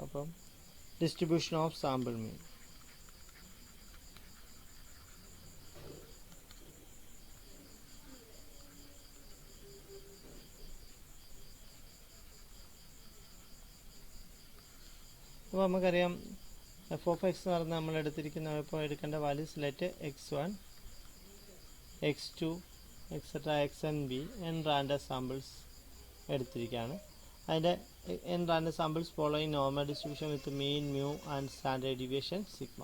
അപ്പം distribution of sample മീൻ. അപ്പോൾ നമുക്കറിയാം എഫ് ഓഫ് എക്സ് എന്ന് പറഞ്ഞാൽ നമ്മൾ എടുത്തിരിക്കുന്ന ഇപ്പോൾ എടുക്കേണ്ട values let x1 x2 etcetera x n be n random samples എടുത്തിരിക്കുകയാണ്. അതിൻ്റെ n random samples following normal distribution with mean mu and standard deviation sigma.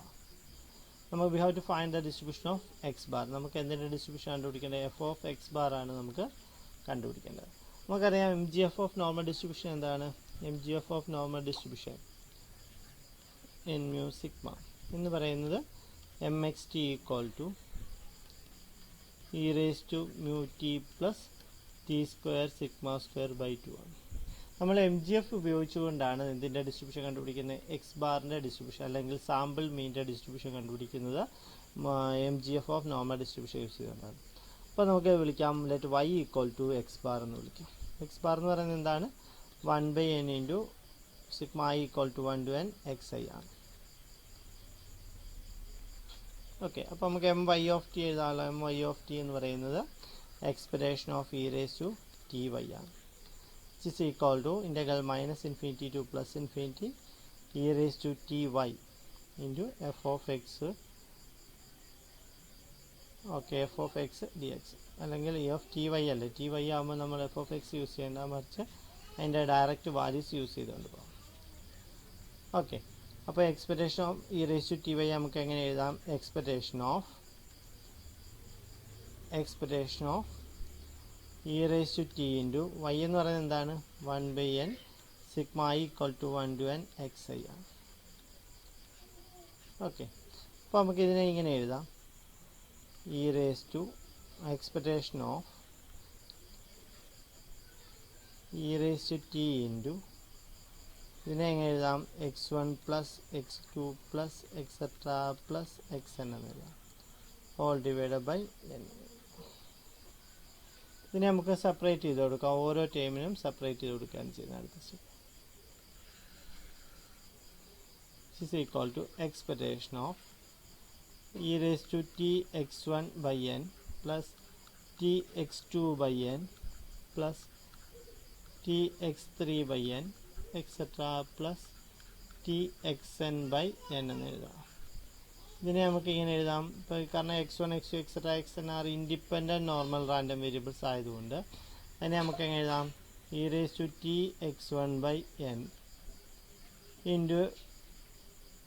നമുക്ക് we have to find the distribution of x bar. നമുക്ക് എന്തിൻ്റെ distribution കണ്ടുപിടിക്കേണ്ടത്? F of x bar ആണ് നമുക്ക് കണ്ടുപിടിക്കേണ്ടത്. നമുക്കറിയാം M G F of normal distribution എന്താണ്? M G F of normal distribution n mu sigma എന്ന് പറയുന്നത് M x t equal to e raise to mu t plus t square sigma square by 2 ആണ്. നമ്മൾ M G F ഉപയോഗിച്ചുകൊണ്ടാണ് ഇതിൻ്റെ distribution കണ്ടുപിടിക്കുന്നത്. X ബാറിൻ്റെ distribution അല്ലെങ്കിൽ sample മീൻ്റെ ഡിസ്ട്രിബ്യൂഷൻ കണ്ടുപിടിക്കുന്നത് M G F of normal distribution use ചെയ്തുകൊണ്ടാണ്. അപ്പോൾ നമുക്ക് വിളിക്കാം let y equal to x bar എന്ന് വിളിക്കാം. എക്സ് ബാർ എന്ന് പറയുന്നത് എന്താണ്? 1/n into sigma i equal to 1 to n x i ആണ്. ഓക്കെ, അപ്പോൾ നമുക്ക് എം വൈ ഓഫ് ടി എഴുതാമല്ലോ. എം വൈ ഓഫ് ടി എന്ന് പറയുന്നത് expectation of e raise to t y ആണ്. This is equal to integral minus infinity to plus infinity e raised to ty into f of x. Okay, F of X D X അല്ലെങ്കിൽ E of T Y അല്ലേ. T Y ആകുമ്പോൾ നമ്മൾ F of X use ചെയ്യേണ്ട, മറിച്ച് അതിൻ്റെ direct values use ചെയ്തുകൊണ്ട് പോകാം. Okay, അപ്പോൾ expectation of e raise to t y നമുക്ക് എങ്ങനെ എഴുതാം? Expectation of e raise to t into y എന്ന് പറയുന്നത് എന്താണ്? 1/n sigma i equal to 1 to n x i ആണ്. ഓക്കെ, അപ്പോൾ നമുക്ക് ഇതിനെ ഇങ്ങനെ എഴുതാം. E raise to expectation of e raise to t into ഇതിനെ എങ്ങനെ എഴുതാം? x1 plus x2 plus etcetera plus x n എന്ന് എഴുതാം. All divided by n. ഇതിനെ നമുക്ക് സെപ്പറേറ്റ് ചെയ്ത് കൊടുക്കാം. ഓരോ ടേമിനും സെപ്പറേറ്റ് ചെയ്ത് കൊടുക്കുകയാണ് ചെയ്യുന്നത്. അടുത്ത step is equal to expectation of e raised to t x1 by n plus t x2 by n plus t x3 by n etc plus t xn by n എന്ന് എഴുതാം. ഇതിനെ നമുക്ക് ഇങ്ങനെ എഴുതാം. ഇപ്പോൾ കാരണം x1 x2 etcetera xn are independent normal random variables ആയതുകൊണ്ട് അതിനെ നമുക്ക് എങ്ങനെ എഴുതാം? E raise to t x1 by n into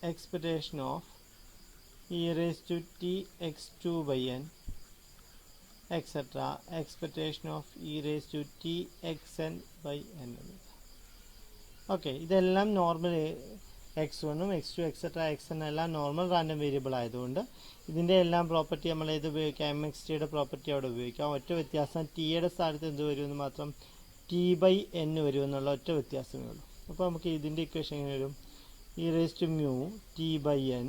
expectation of e raised to t x2 by n etc expectation of e raised to t xn by n. Okay, ഇതെല്ലാം normal x1ഉം x2 etcetera xn എല്ലാം normal random variable ആയതുകൊണ്ട് ഇതിൻ്റെ എല്ലാം property നമ്മൾ ഏത് ഉപയോഗിക്കാം? M X ടിയുടെ property അവിടെ ഉപയോഗിക്കാം. ഒറ്റ വ്യത്യാസം ടിയുടെ സ്ഥാനത്ത് എന്ത് വരുമെന്ന് മാത്രം t/n വരുമെന്നുള്ള ഒറ്റ വ്യത്യാസമേ ഉള്ളൂ. അപ്പോൾ നമുക്ക് ഇതിൻ്റെ ഇക്വേഷൻ എങ്ങനെ വരും? e raised to mu t/n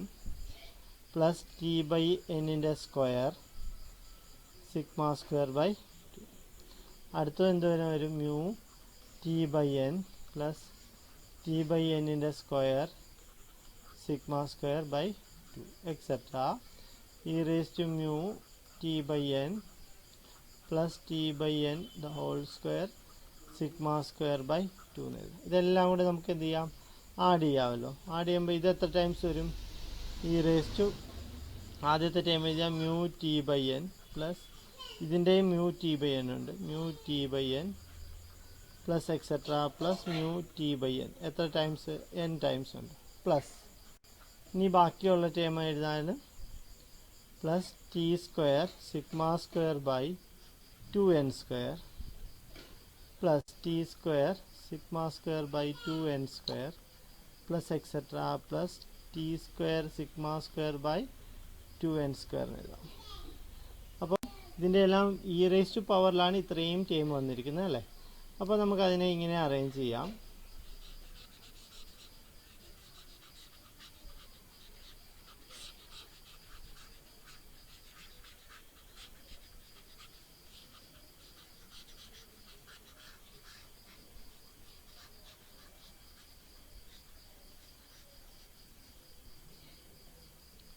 plus t/n square sigma square by 2. അടുത്തത് എന്ത് വരും? mu t/n plus t/n square sigma square by 2 etcetera e raised to mu t/n plus t/n the whole square sigma square by 2 എന്ന് എഴുതാം. ഇതെല്ലാം കൂടെ നമുക്ക് എന്ത് ചെയ്യാം? ആഡ് ചെയ്യാമല്ലോ. ആഡ് ചെയ്യുമ്പോൾ ഇത് എത്ര ടൈംസ് വരും? ഇ റേസ് ടു ആദ്യത്തെ ടൈം എഴുതിയാൽ മ്യൂ t/n പ്ലസ് ഇതിൻ്റെയും മ്യൂ t/n ഉണ്ട്. Mu t/n plus etcetera plus mu t/n എത്ര ടൈംസ്? n ടൈംസ് ഉണ്ട്. പ്ലസ് ഇനി ബാക്കിയുള്ള ടൈം എഴുതാൻ plus t square sigma square by 2n square plus t square sigma square by 2n square plus etcetera plus t square sigma square by 2n square എഴുതാം. അപ്പോൾ ഇതിൻ്റെ എല്ലാം E raise to പവറിലാണ് ഇത്രയും time വന്നിരിക്കുന്നത് അല്ലേ. അപ്പോൾ നമുക്കതിനെ ഇങ്ങനെ അറേഞ്ച് ചെയ്യാം.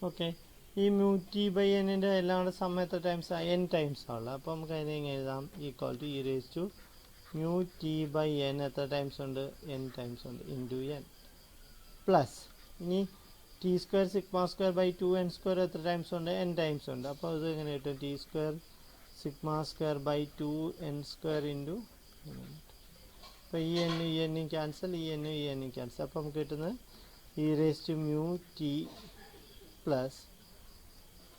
ഓക്കെ, ഈ മ്യൂ ടി ബൈ എന്നിൻ്റെ എല്ലാം കൂടെ സം എത്ര ടൈംസ് n ടൈംസ് ആണല്ലോ. അപ്പോൾ നമുക്ക് അതിനെ എങ്ങനെ എഴുതാം? Equal to e raise to mu t by n എത്ര ടൈംസ് ഉണ്ട്? n ടൈംസ് ഉണ്ട് ഇൻറ്റു n പ്ലസ് ഇനി t square sigma square by 2n square എത്ര ടൈംസ് ഉണ്ട്? n ടൈംസ് ഉണ്ട്. അപ്പോൾ അത് എങ്ങനെ കിട്ടും? T square sigma square by 2n square into. അപ്പോൾ ഈ എന്നും ക്യാൻസൽ, ഈ എന്നും ക്യാൻസൽ. അപ്പോൾ നമുക്ക് കിട്ടുന്നത് e raise to mu t plus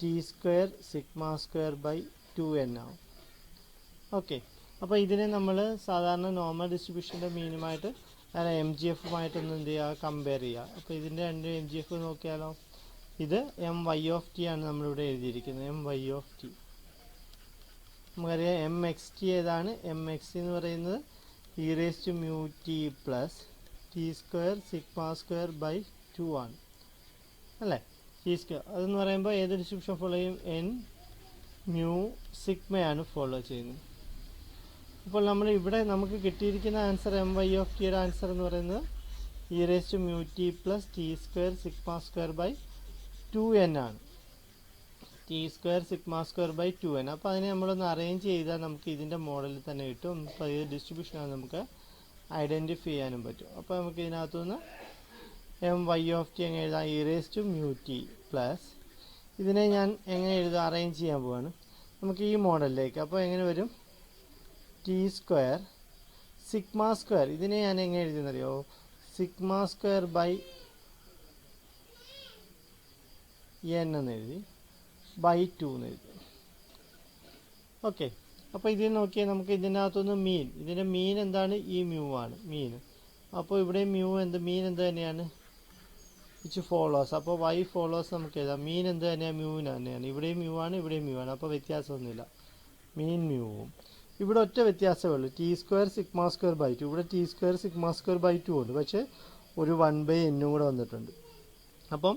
t square sigma square by 2n ആവും. ഓക്കെ, അപ്പോൾ ഇതിനെ നമ്മൾ സാധാരണ നോർമൽ ഡിസ്ട്രിബ്യൂഷൻ്റെ മീനുമായിട്ട് എം ജി എഫുമായിട്ടൊന്ന് എന്ത് ചെയ്യുക? കമ്പയർ ചെയ്യുക. അപ്പോൾ ഇതിൻ്റെ രണ്ട് എം ജി എഫ് നോക്കിയാലോ? ഇത് എം വൈ ഓഫ് ടി ആണ് നമ്മളിവിടെ എഴുതിയിരിക്കുന്നത്, എം വൈ ഓഫ് ടി. നമുക്കറിയാം എം എക്സ് ടി ഏതാണ്? എം എക്സ് എന്ന് പറയുന്നത് e raise to mu t plus t square sigma square by 2 ആണ് അല്ലേ? ടി സ്ക്വയർ അതെന്ന് പറയുമ്പോൾ ഏത് ഡിസ്ട്രിബ്യൂഷൻ ഫോളോ ചെയ്യും? എൻ മ്യൂ സിഗ്മയാണ് ഫോളോ ചെയ്യുന്നത്. അപ്പോൾ നമ്മൾ ഇവിടെ നമുക്ക് കിട്ടിയിരിക്കുന്ന ആൻസർ എം വൈ ഓഫ് ടിയുടെ ആൻസർ എന്ന് പറയുന്നത് e raise to mu t plus t square sigma square by 2n ആണ്. T square sigma square by 2n. അപ്പോൾ അതിനെ നമ്മളൊന്ന് അറേഞ്ച് ചെയ്താൽ നമുക്ക് ഇതിൻ്റെ മോഡലിൽ തന്നെ കിട്ടും. അപ്പോൾ ഇത് ഡിസ്ട്രിബ്യൂഷനാണ്, നമുക്ക് ഐഡൻറ്റിഫൈ ചെയ്യാനും പറ്റും. അപ്പോൾ നമുക്ക് ഇതിനകത്തുനിന്ന് എം വൈ ഓഫ് ടി എങ്ങനെ എഴുതാം? E raise to mu t plus ഇതിനെ ഞാൻ എങ്ങനെ എഴുതാം? അറേഞ്ച് ചെയ്യാൻ പോവാണ് നമുക്ക് ഈ മോഡലിലേക്ക്. അപ്പോൾ എങ്ങനെ വരും? ടി സ്ക്വയർ സിഗ്മ സ്ക്വയർ, ഇതിനെ ഞാൻ എങ്ങനെ എഴുതിയെന്നറിയോ? സിഗ്മ സ്ക്വയർ ബൈ n എന്ന് എഴുതി, ബൈ 2 എന്ന് എഴുതി. ഓക്കെ, അപ്പോൾ ഇതിൽ നോക്കിയാൽ നമുക്ക് ഇതിനകത്തൊന്ന് മീൻ, ഇതിൻ്റെ മീൻ എന്താണ്? ഈ മ്യൂ ആണ് മീൻ. അപ്പോൾ ഇവിടെ മീൻ എന്ത് തന്നെയാണ്? Which follows. അപ്പോൾ വൈ ഫോളോസ് നമുക്ക് എഴുതാം. മീൻ എന്ത് തന്നെയാണ്? മ്യൂവിന് തന്നെയാണ്. ഇവിടെയും മ്യൂ ആണ്, ഇവിടെയും മ്യൂ ആണ്. അപ്പോൾ വ്യത്യാസമൊന്നുമില്ല, മീൻ മ്യൂവും. ഇവിടെ ഒറ്റ വ്യത്യാസമേ ഉള്ളൂ, t square sigma square by 2. ഇവിടെ t square sigma square by 2 ഉണ്ട്, പക്ഷേ ഒരു 1/n കൂടെ വന്നിട്ടുണ്ട്. അപ്പം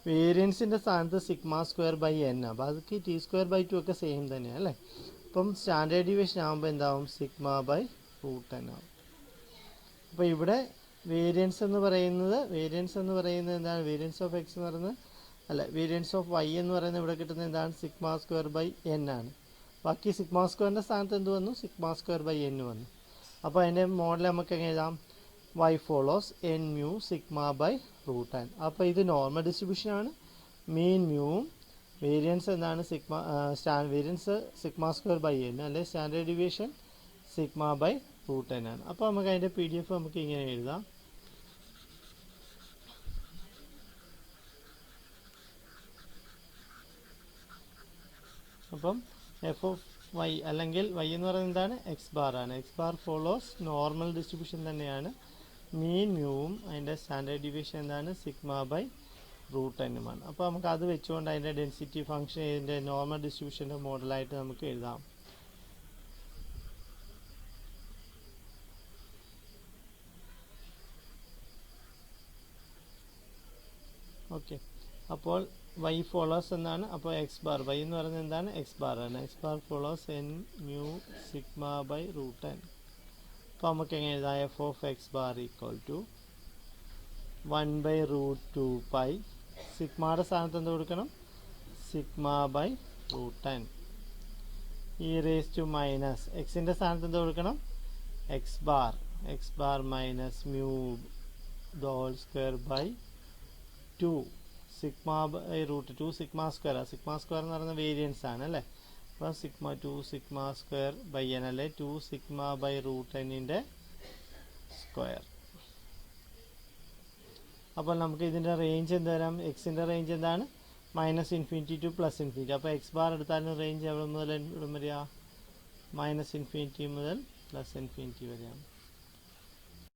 വേരിയൻസിൻ്റെ സ്ഥാനത്ത് സിഗ്മ സ്ക്വയർ ബൈ n ആണ്. ബാക്കി ടി സ്ക്വയർ ബൈ 2 ഒക്കെ സെയിം തന്നെയാണ് അല്ലേ? അപ്പം സ്റ്റാൻഡേർഡ് ഡീവിയേഷൻ ആകുമ്പോൾ എന്താവും? സിഗ്മ ബൈ √n ആവും. അപ്പോൾ ഇവിടെ വേരിയൻസ് എന്ന് പറയുന്നത് എന്താണ്? വേരിയൻസ് ഓഫ് എക്സ് എന്ന് പറയുന്നത് വേരിയൻസ് ഓഫ് വൈ എന്ന് പറയുന്നത് ഇവിടെ കിട്ടുന്നത് എന്താണ്? സിഗ്മ സ്ക്വയർ ബൈ n ആണ്. ബാക്കി സിഗ്മ സ്ക്വയറിൻ്റെ സ്ഥാനത്ത് എന്ത് വന്നു? സിഗ്മ സ്ക്വയർ ബൈ n വന്നു. അപ്പോൾ അതിൻ്റെ മോഡൽ നമുക്ക് എങ്ങനെ എഴുതാം? Y follows N mu sigma by √n. അപ്പോൾ ഇത് നോർമൽ ഡിസ്ട്രിബ്യൂഷനാണ്. മീൻ മ്യൂവും വേരിയൻസ് എന്താണ്? Variance sigma square by n അല്ലെ? Standard deviation sigma by √n ആണ്. അപ്പോൾ നമുക്ക് അതിൻ്റെ PDF നമുക്ക് ഇങ്ങനെ എഴുതാം. അപ്പം എഫ് ഓഫ് വൈ അല്ലെങ്കിൽ വൈ എന്ന് പറയുന്നത് എന്താണ്? എക്സ് ബാർ ആണ്. X bar follows normal distribution തന്നെയാണ്. മീൻ മ്യൂവും അതിൻ്റെ സ്റ്റാൻഡേർഡ് ഡീവിയേഷൻ എന്താണ്? Sigma by √n. അപ്പോൾ നമുക്ക് അത് വെച്ചുകൊണ്ട് അതിൻ്റെ ഡെൻസിറ്റി ഫംഗ്ഷൻ ഇതിൻ്റെ നോർമൽ ഡിസ്ട്രിബ്യൂഷൻ്റെ മോഡലായിട്ട് നമുക്ക് എഴുതാം. ഓക്കെ, അപ്പോൾ വൈ ഫോളോസ് എന്നാണ്. അപ്പോൾ എക്സ് ബാർ, വൈ എന്ന് പറയുന്നത് എന്താണ്? എക്സ് ബാർ ആണ്. X bar follows N mu sigma by √n. അപ്പോൾ നമുക്ക് എങ്ങനെ എഴുതാം? F of x bar equal to 1/√2 pi. സിഗ്മയുടെ സ്ഥാനത്ത് എന്ത് കൊടുക്കണം? Sigma by √n. E raise to minus എക്സിൻ്റെ സ്ഥാനത്ത് എന്ത് കൊടുക്കണം? X bar minus mu whole square by 2 sigma by √2 sigma square. Sigma square എന്ന് പറയുന്നത് വേരിയൻസ് ആണ് അല്ലേ? അപ്പോൾ സിഗ്മ സ്ക്വയർ ബൈ n അല്ലെ? 2 സിഗ്മ ബൈ √n സ്ക്വയർ. അപ്പോൾ നമുക്ക് ഇതിൻ്റെ റേഞ്ച് എന്ത് വരാം? എക്സിൻ്റെ റേഞ്ച് എന്താണ്? -∞ ടു +∞. അപ്പോൾ എക്സ് ബാർ എടുത്താലും റേഞ്ച് എവിടെ മുതൽ വരിക? -∞ മുതൽ +∞ വരെയാണ്.